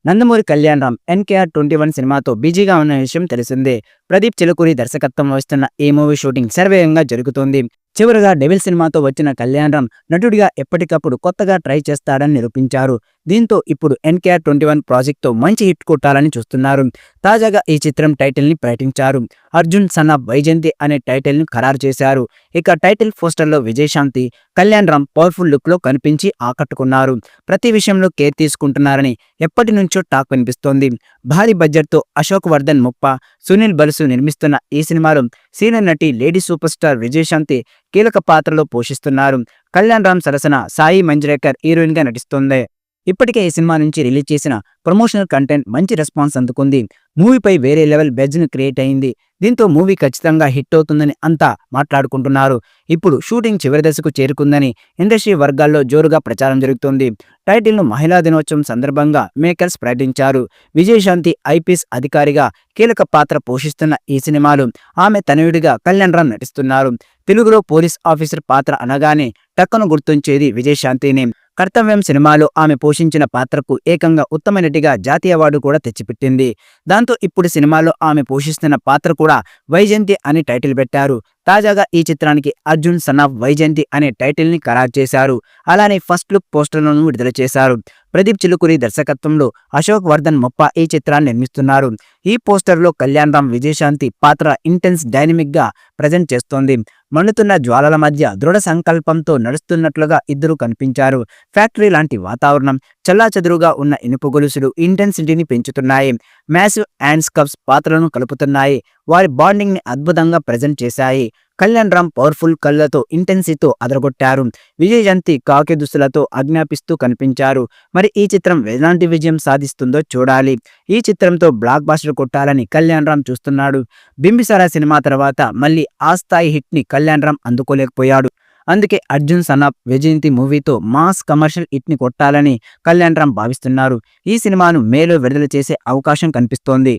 Nandamuri Kalyan Ram NKR 21 సినిమాతో బిజీగా ఉన్న విషయం తెలిసిందే. ప్రదీప్ చిలుకూరి దర్శకత్వం వహిస్తున్న ఈ మూవీ షూటింగ్ శరవేగంగా జరుగుతోంది. చివరగా డెవిల్ సినిమాతో వచ్చిన కళ్యాణరామ్ నటుడిగా ఎప్పటికప్పుడు కొత్తగా ట్రై చేస్తాడని నిరూపించారు. దీంతో ఇప్పుడు NKR 21 ప్రాజెక్ట్తో మంచి హిట్ కొట్టాలని చూస్తున్నారు. తాజాగా ఈ చిత్రం టైటిల్ ని ప్రకటించారు. అర్జున్ సన్ ఆఫ్ వైజయంతి అనే టైటిల్ ను ఖరారు చేశారు. ఇక టైటిల్ పోస్టర్లో విజయశాంతి, కళ్యాణరామ్ పవర్ఫుల్ లుక్ లో కనిపించి ఆకట్టుకున్నారు. ప్రతి విషయంలో కేర్ తీసుకుంటున్నారని ఎప్పటి నుంచో టాక్ వినిపిస్తోంది. భారీ బడ్జెట్ తో అశోక్ వర్ధన్ ముప్ప, సునీల్ బలుసు నిర్మిస్తున్న ఈ సినిమాలో సీనియర్ నటి లేడీ సూపర్ స్టార్ విజయశాంతి కీలక పాత్రలో పోషిస్తున్నారు. కళ్యాణరామ్ సరసన సాయి మంజ్రేకర్ హీరోయిన్ గా నటిస్తోంది. ఇప్పటికే ఈ సినిమా నుంచి రిలీజ్ చేసిన ప్రమోషనల్ కంటెంట్ మంచి రెస్పాన్స్ అందుకుంది. మూవీపై వేరే లెవెల్ బజ్ ను క్రియేట్ అయింది. దీంతో మూవీ ఖచ్చితంగా హిట్ అవుతుందని అంతా మాట్లాడుకుంటున్నారు. ఇప్పుడు షూటింగ్ చివరి దశకు చేరుకుందని ఇండస్ట్రీ వర్గాల్లో జోరుగా ప్రచారం జరుగుతోంది. టైటిల్ ను మహిళా దినోత్సవం సందర్భంగా మేకర్స్ ప్రకటించారు. విజయశాంతి ఐపీఎస్ అధికారిగా కీలక పాత్ర పోషిస్తున్న ఈ సినిమాలో ఆమె తనయుడిగా కళ్యాణరామ్ నటిస్తున్నారు. తెలుగులో పోలీస్ ఆఫీసర్ పాత్ర అనగానే టక్కును గుర్తుంచేది విజయశాంతిని. కర్తవ్యం సినిమాలో ఆమె పోషించిన పాత్రకు ఏకంగా ఉత్తమ నటిగా జాతీయ అవార్డు కూడా తెచ్చిపెట్టింది. దాంతో ఇప్పుడు సినిమాలో ఆమె పోషిస్తున్న పాత్ర కూడా వైజయంతి అని టైటిల్ పెట్టారు. తాజాగా ఈ చిత్రానికి అర్జున్ సన్ ఆఫ్ వైజయంతి అనే టైటిల్ ని ఖరారు చేశారు. అలానే ఫస్ట్ లుక్ పోస్టర్లను విడుదల చేశారు. ప్రదీప్ చిలుకూరి దర్శకత్వంలో అశోక్ వర్ధన్ ముప్ప ఈ చిత్రాన్ని నిర్మిస్తున్నారు. ఈ పోస్టర్లో కళ్యాణరామ్ విజయశాంతి పాత్ర ఇంటెన్స్ డైనమిక్ గా ప్రజెంట్ చేస్తోంది. మండుతున్న జ్వాలల మధ్య దృఢ సంకల్పంతో నడుస్తున్నట్లుగా ఇద్దరు కనిపించారు. ఫ్యాక్టరీ లాంటి వాతావరణం, చెల్లాచెదురుగా ఉన్న ఇనుప గొలుసులు ఇంటెన్సిటీని పెంచుతున్నాయి. మ్యాసివ్ హ్యాండ్స్ కప్స్ పాత్రలను కలుపుతున్నాయి. వారి బాండింగ్ ని అద్భుతంగా ప్రజెంట్ చేశాయి. కళ్యాణరామ్ పవర్ఫుల్ కళ్ళతో ఇంటెన్సిటీతో అదరగొట్టారు. విజయశాంతి కాకి దుస్తులతో ఆజ్ఞాపిస్తూ కనిపించారు. మరి ఈ చిత్రం ఎలాంటి విజయం సాధిస్తుందో చూడాలి. ఈ చిత్రంతో బ్లాక్ బాస్టర్ కొట్టాలని కళ్యాణరామ్ చూస్తున్నాడు. బింబిసారా సినిమా తర్వాత మళ్ళీ ఆ స్థాయి హిట్ ని కళ్యాణరామ్ అందుకోలేకపోయాడు. అందుకే అర్జున్ సన్ ఆఫ్ వైజయంతి మూవీతో మాస్ కమర్షియల్ హిట్ ని కొట్టాలని కళ్యాణరామ్ భావిస్తున్నారు. ఈ సినిమాను మేలో విడుదల చేసే అవకాశం కనిపిస్తోంది.